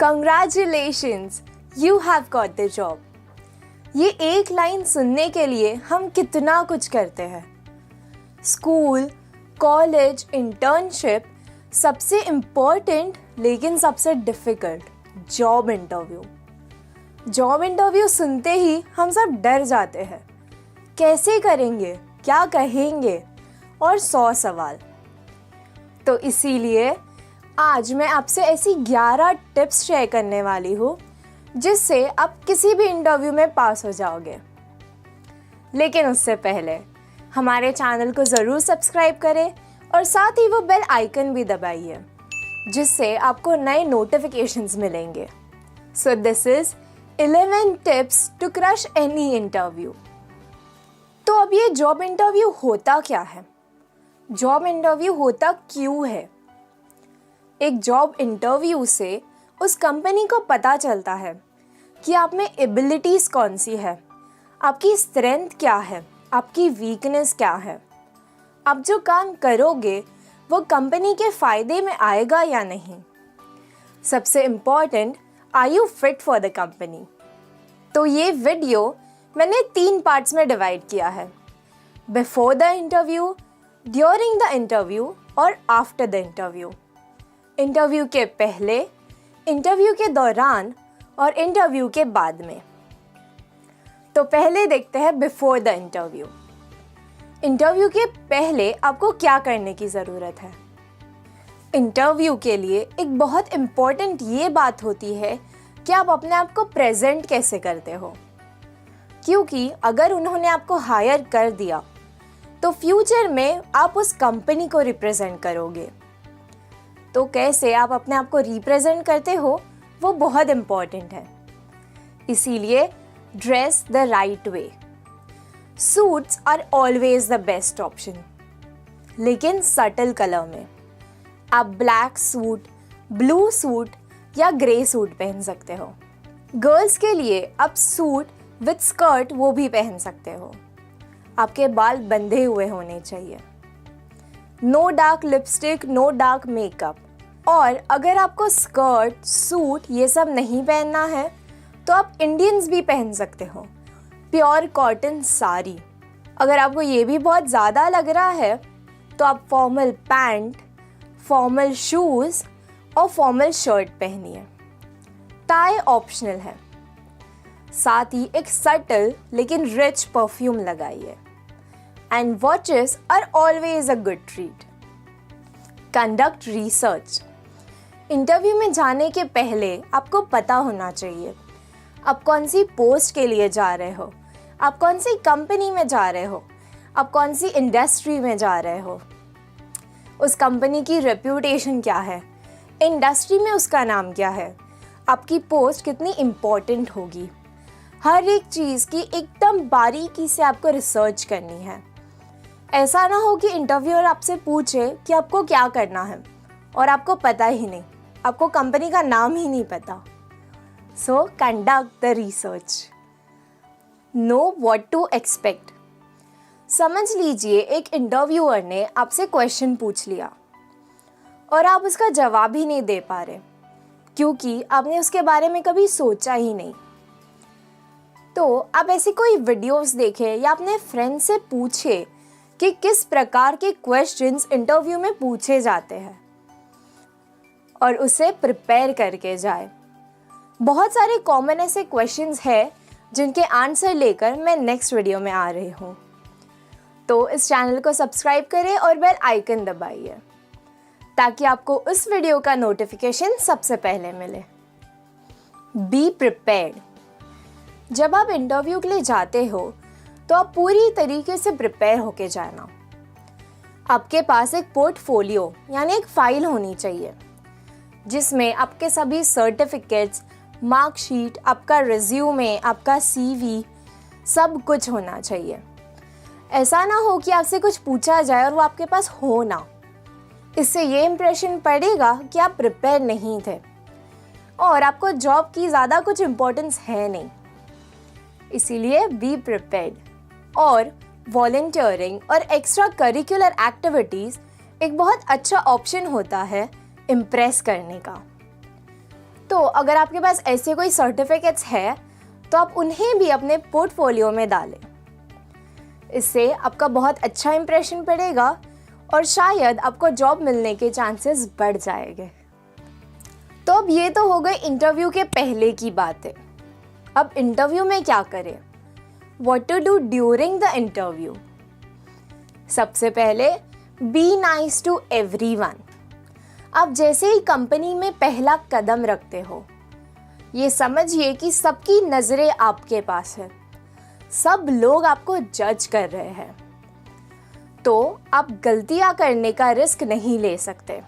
Congratulations, you have got the job. ये एक line सुनने के लिए हम कितना कुछ करते हैं। स्कूल, कॉलेज, इंटर्नशिप, सबसे इम्पोर्टेंट लेकिन सबसे difficult job interview. Job interview सुनते ही हम सब डर जाते हैं। कैसे करेंगे, क्या कहेंगे और 100 सवाल। तो इसीलिए आज मैं आपसे ऐसी 11 टिप्स शेयर करने वाली हूँ जिससे आप किसी भी इंटरव्यू में पास हो जाओगे। लेकिन उससे पहले हमारे चैनल को ज़रूर सब्सक्राइब करें और साथ ही वो बेल आइकन भी दबाइए जिससे आपको नए नोटिफिकेशंस मिलेंगे। So this is 11 tips to crush any interview. तो अब ये जॉब इंटरव्यू होता क्या है? जॉब इंटरव्यू होता क्यों है? एक जॉब इंटरव्यू से उस कंपनी को पता चलता है कि आप में एबिलिटीज़ कौन सी है, आपकी स्ट्रेंथ क्या है, आपकी वीकनेस क्या है, आप जो काम करोगे वो कंपनी के फ़ायदे में आएगा या नहीं। सबसे important, are you fit for the company. तो ये वीडियो मैंने 3 पार्ट्स में डिवाइड किया है, before the interview, during the interview और आफ्टर द इंटरव्यू। इंटरव्यू के पहले, इंटरव्यू के दौरान और इंटरव्यू के बाद में। तो पहले देखते हैं बिफोर द इंटरव्यू। इंटरव्यू के पहले आपको क्या करने की ज़रूरत है? इंटरव्यू के लिए एक बहुत इम्पॉर्टेंट ये बात होती है कि आप अपने आप को प्रेजेंट कैसे करते हो। क्योंकि अगर उन्होंने आपको हायर कर दिया तो फ्यूचर में आप उस कंपनी को रिप्रेजेंट करोगे। तो कैसे आप अपने आप को रिप्रेजेंट करते हो वो बहुत इम्पॉर्टेंट है। इसीलिए dress the right way. Suits are always the best option, लेकिन सटल कलर में। आप ब्लैक सूट, ब्लू सूट या ग्रे सूट पहन सकते हो। गर्ल्स के लिए आप सूट विद स्कर्ट वो भी पहन सकते हो। आपके बाल बंधे हुए होने चाहिए। No dark lipstick, no dark makeup. और अगर आपको स्कर्ट, सूट ये सब नहीं पहनना है तो आप इंडियंस भी पहन सकते हो, प्योर कॉटन साड़ी। अगर आपको ये भी बहुत ज़्यादा लग रहा है तो आप फॉर्मल पैंट, फॉर्मल शूज़ और फॉर्मल शर्ट पहनिए। टाई ऑप्शनल है। साथ ही एक सटल लेकिन रिच परफ्यूम लगाइए। And watches are always a good treat. Conduct research. Interview में जाने के पहले आपको पता होना चाहिए आप कौन सी पोस्ट के लिए जा रहे हो, आप कौन सी कंपनी में जा रहे हो, आप कौन सी इंडस्ट्री में जा रहे हो, उस कंपनी की रेप्यूटेशन क्या है, इंडस्ट्री में उसका नाम क्या है, आपकी पोस्ट कितनी इम्पोर्टेंट होगी। हर एक चीज़ की एकदम बारीकी से आपको रिसर्च करनी है। ऐसा ना हो कि इंटरव्यूअर आपसे पूछे कि आपको क्या करना है और आपको पता ही नहीं, आपको कंपनी का नाम ही नहीं पता। So conduct the research. Know what to expect. समझ लीजिए एक इंटरव्यूअर ने आपसे क्वेश्चन पूछ लिया और आप उसका जवाब ही नहीं दे पा रहे क्योंकि आपने उसके बारे में कभी सोचा ही नहीं। तो आप ऐसी कोई वीडियोस देखें या अपने फ्रेंड से पूछे कि किस प्रकार के क्वेश्चंस इंटरव्यू में पूछे जाते हैं और उसे प्रिपेयर करके जाए। बहुत सारे कॉमन ऐसे क्वेश्चंस हैं जिनके आंसर लेकर मैं नेक्स्ट वीडियो में आ रही हूँ। तो इस चैनल को सब्सक्राइब करें और बेल आइकन दबाइए ताकि आपको उस वीडियो का नोटिफिकेशन सबसे पहले मिले। Be prepared. जब आप इंटरव्यू के लिए जाते हो तो आप पूरी तरीके से प्रिपेयर होके जाना। आपके पास एक पोर्टफोलियो यानी एक फाइल होनी चाहिए जिसमें आपके सभी सर्टिफिकेट्स, मार्कशीट, आपका रिज्यूमे, आपका सीवी, सब कुछ होना चाहिए। ऐसा ना हो कि आपसे कुछ पूछा जाए और वो आपके पास हो ना। इससे ये इम्प्रेशन पड़ेगा कि आप प्रिपेयर नहीं थे और आपको जॉब की ज़्यादा कुछ इम्पोर्टेंस है नहीं। इसीलिए बी प्रिपेयर्ड। और वॉलंटियरिंग और एक्स्ट्रा करिकुलर एक्टिविटीज़ एक बहुत अच्छा ऑप्शन होता है इम्प्रेस करने का। तो अगर आपके पास ऐसे कोई सर्टिफिकेट्स है तो आप उन्हें भी अपने पोर्टफोलियो में डालें। इससे आपका बहुत अच्छा इंप्रेशन पड़ेगा और शायद आपको जॉब मिलने के चांसेस बढ़ जाएंगे। तो अब ये तो हो गई इंटरव्यू के पहले की बातें। अब इंटरव्यू में क्या करें? What to do during the interview? सबसे पहले बी नाइस टू एवरीवन। आप जैसे ही कंपनी में पहला कदम रखते हो, ये समझिए कि सबकी नज़रें आपके पास है, सब लोग आपको जज कर रहे हैं, तो आप गलतियां करने का रिस्क नहीं ले सकते।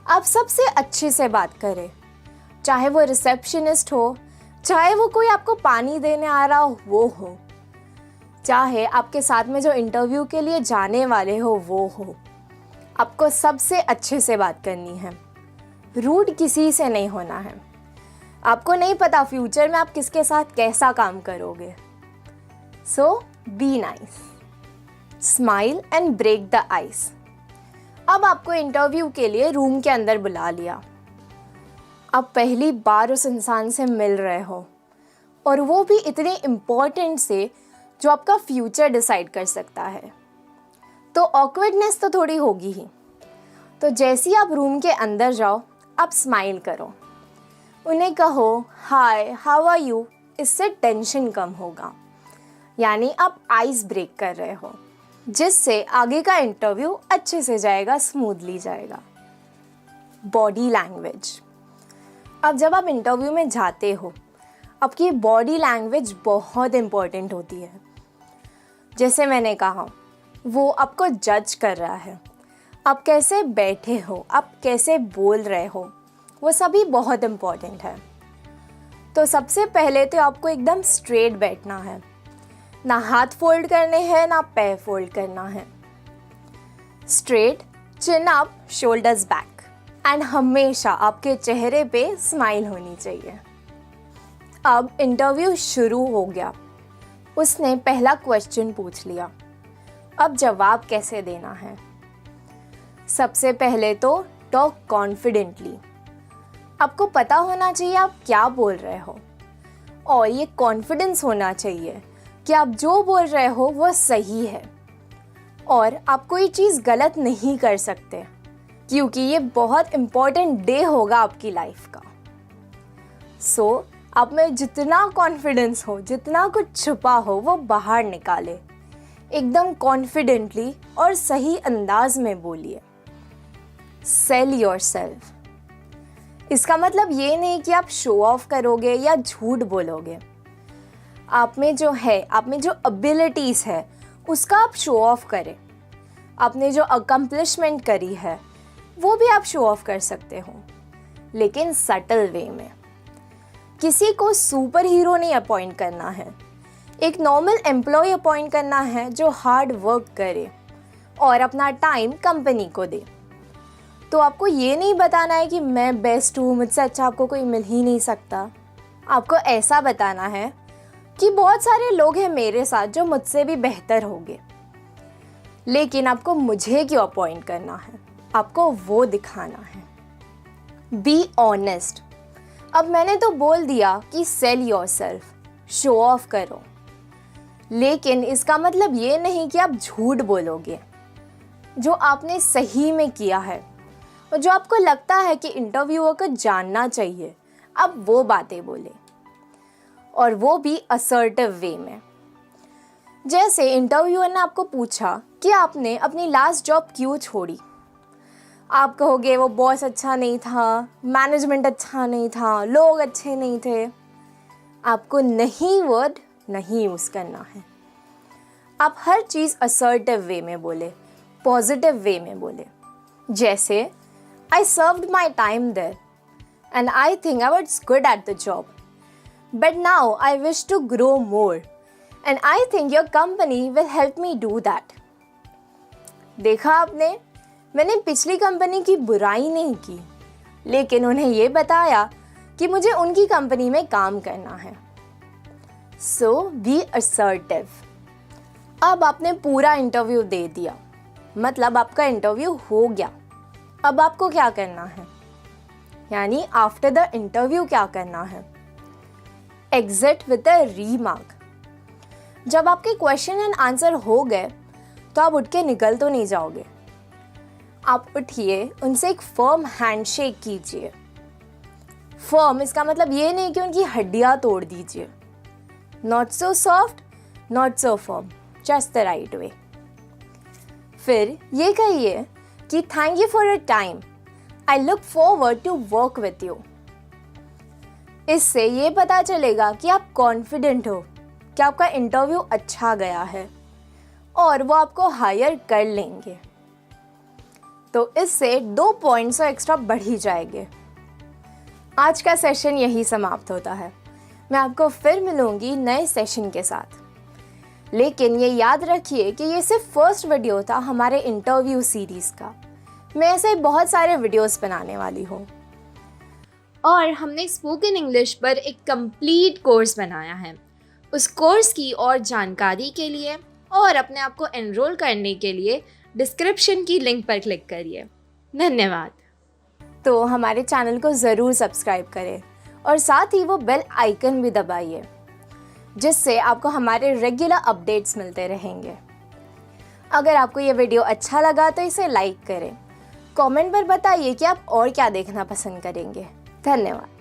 आप सबसे अच्छे से बात करें, चाहे वो रिसेप्शनिस्ट हो, चाहे वो कोई आपको पानी देने आ रहा हो वो हो, चाहे आपके साथ में जो इंटरव्यू के लिए जाने वाले हो वो हो। आपको सबसे अच्छे से बात करनी है, रूड किसी से नहीं होना है। आपको नहीं पता फ्यूचर में आप किसके साथ कैसा काम करोगे। So be nice, smile and break the ice. अब आपको इंटरव्यू के लिए रूम के अंदर बुला लिया। आप पहली बार उस इंसान से मिल रहे हो और वो भी इतने इम्पोर्टेंट से जो आपका फ्यूचर डिसाइड कर सकता है, तो ऑकवर्डनेस तो थोड़ी होगी ही। तो जैसे ही आप रूम के अंदर जाओ, आप स्माइल करो, उन्हें कहो हाय हाउ आर यू। इससे टेंशन कम होगा, यानी आप आइस ब्रेक कर रहे हो, जिससे आगे का इंटरव्यू अच्छे से जाएगा, स्मूथली जाएगा। Body language. अब जब आप इंटरव्यू में जाते हो, आपकी बॉडी लैंग्वेज बहुत इम्पोर्टेंट होती है। जैसे मैंने कहा, वो आपको जज कर रहा है, आप कैसे बैठे हो, आप कैसे बोल रहे हो, वो सभी बहुत इम्पोर्टेंट है। तो सबसे पहले तो आपको एकदम स्ट्रेट बैठना है, ना हाथ फोल्ड करने हैं ना पैर फोल्ड करना है। Straight, chin up, shoulders back, and हमेशा आपके चेहरे पे स्माइल होनी चाहिए। अब इंटरव्यू शुरू हो गया। उसने पहला क्वेश्चन पूछ लिया, अब जवाब कैसे देना है? सबसे पहले तो टॉक कॉन्फिडेंटली। आपको पता होना चाहिए आप क्या बोल रहे हो, और ये कॉन्फिडेंस होना चाहिए कि आप जो बोल रहे हो वो सही है और आप कोई चीज़ गलत नहीं कर सकते, क्योंकि ये बहुत इम्पोर्टेंट डे होगा आपकी लाइफ का। सो आप में जितना कॉन्फिडेंस हो, जितना कुछ छुपा हो, वो बाहर निकाले, एकदम कॉन्फिडेंटली और सही अंदाज में बोलिए। Cell yourself. इसका मतलब ये नहीं कि आप शो ऑफ करोगे या झूठ बोलोगे। आप में जो है, आप में जो एबिलिटीज़ है, उसका आप शो ऑफ करें। आपने जो अकम्पलिशमेंट करी है वो भी आप शो ऑफ कर सकते हो, लेकिन सटल वे में। किसी को सुपर हीरो नहीं अपॉइंट करना है, एक नॉर्मल एम्प्लॉय अपॉइंट करना है जो हार्ड वर्क करे और अपना टाइम कंपनी को दे। तो आपको ये नहीं बताना है कि मैं बेस्ट हूँ, मुझसे अच्छा आपको कोई मिल ही नहीं सकता। आपको ऐसा बताना है कि बहुत सारे लोग हैं मेरे साथ जो मुझसे भी बेहतर होंगे, लेकिन आपको मुझे क्यों अपॉइंट करना है, आपको वो दिखाना है। Be honest. अब मैंने तो बोल दिया कि सेल योरसेल्फ, शो ऑफ करो, लेकिन इसका मतलब ये नहीं कि आप झूठ बोलोगे। जो आपने सही में किया है और जो आपको लगता है कि इंटरव्यूअर को जानना चाहिए, अब वो बातें बोले, और वो भी असर्टिव वे में। जैसे इंटरव्यूअर ने आपको पूछा कि आपने अपनी लास्ट जॉब क्यों छोड़ी, आप कहोगे वो बॉस अच्छा नहीं था, मैनेजमेंट अच्छा नहीं था, लोग अच्छे नहीं थे। आपको नहीं वर्ड नहीं यूज़ करना है। आप हर चीज़ असर्टिव वे में बोले, पॉजिटिव वे में बोले। जैसे I served my time there and I think I was good at the job, but now I wish to grow more and I think your company will help me do that. देखा आपने, मैंने पिछली company की बुराई नहीं की, लेकिन उन्हें ये बताया कि मुझे उनकी कंपनी में काम करना है। सो बी असर्टिव। अब आपने पूरा इंटरव्यू दे दिया, मतलब आपका इंटरव्यू हो गया। अब आपको क्या करना है? यानी आफ्टर द इंटरव्यू क्या करना है। Exit with a remark. जब आपके क्वेश्चन एंड आंसर हो गए तो आप उठ के निकल तो नहीं जाओगे। आप उठिए, उनसे एक फर्म हैंडशेक कीजिए। फर्म इसका मतलब ये नहीं कि उनकी हड्डियां तोड़ दीजिए। Not so soft, not so firm, just the right way. फिर ये कहिए कि thank you for your time, I look forward to work with you. इससे ये पता चलेगा कि आप कॉन्फिडेंट हो कि आपका इंटरव्यू अच्छा गया है और वो आपको हायर कर लेंगे। तो इससे 2 पॉइंट्स एक्स्ट्रा बढ़ ही जाएंगे। आज का सेशन यही समाप्त होता है। मैं आपको फिर मिलूंगी नए सेशन के साथ। लेकिन ये याद रखिए कि ये सिर्फ फर्स्ट वीडियो था हमारे इंटरव्यू सीरीज़ का। मैं ऐसे बहुत सारे वीडियोस बनाने वाली हूँ। और हमने स्पोकन इंग्लिश पर एक कंप्लीट कोर्स बनाया है। उस कोर्स की और जानकारी के लिए और अपने आप को एनरोल करने के लिए डिस्क्रिप्शन की लिंक पर क्लिक करिए। धन्यवाद। तो हमारे चैनल को ज़रूर सब्सक्राइब करें और साथ ही वो बेल आइकन भी दबाइए, जिससे आपको हमारे रेगुलर अपडेट्स मिलते रहेंगे। अगर आपको ये वीडियो अच्छा लगा तो इसे लाइक करें। कमेंट पर बताइए कि आप और क्या देखना पसंद करेंगे। धन्यवाद।